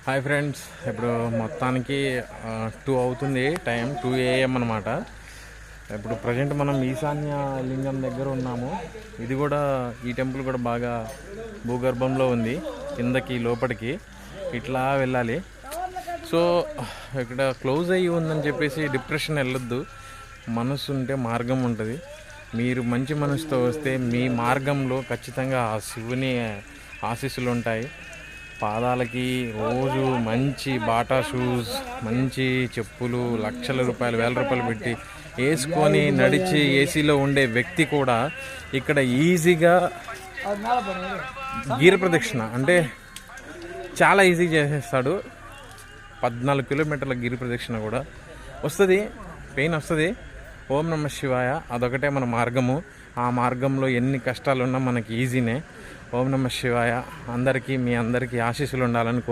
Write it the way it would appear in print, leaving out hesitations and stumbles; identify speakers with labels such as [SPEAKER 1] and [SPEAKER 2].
[SPEAKER 1] Hi friends, ఇప్పుడు మొత్తానికి 2 అవుతుంది, టైం 2 AM అనమాట. ఇప్పుడు ప్రజెంట్ మనం ఈశాన్య లింగం దగ్గర ఉన్నాము. ఇది కూడా ఈ టెంపుల్ కూడా బాగా భూగర్భంలో ఉంది, కిందకి లోపలికి ఇట్లా వెళ్ళాలి. సో ఇక్కడ క్లోజ్ అయ్యి ఉందని చెప్పేసి డిప్రెషన్ వెళ్ళొద్దు. మనసు ఉంటే మార్గం ఉంటుంది. మీరు మంచి మనసుతో వస్తే మీ మార్గంలో ఖచ్చితంగా ఆ శివుని ఆశీస్సులు ఉంటాయి. పాదాలకి రోజు మంచి బాటా షూస్, మంచి చెప్పులు, లక్షల రూపాయలు, వేల రూపాయలు పెట్టి వేసుకొని నడిచి ఏసీలో ఉండే వ్యక్తి కూడా ఇక్కడ ఈజీగా గిరి ప్రదక్షిణ అంటే చాలా ఈజీగా చేసేస్తాడు. 14 కిలోమీటర్ల గిరి ప్రదక్షిణ కూడా వస్తుంది, పెయిన్ వస్తుంది. ఓం నమ శివాయ అదొకటే మన మార్గము. ఆ మార్గంలో ఎన్ని కష్టాలు ఉన్నా మనకి ఈజీనే. ఓం నమ శివాయ. అందరికీ మీ అందరికీ ఆశీస్సులు ఉండాలని కోరుకుంటున్నాను.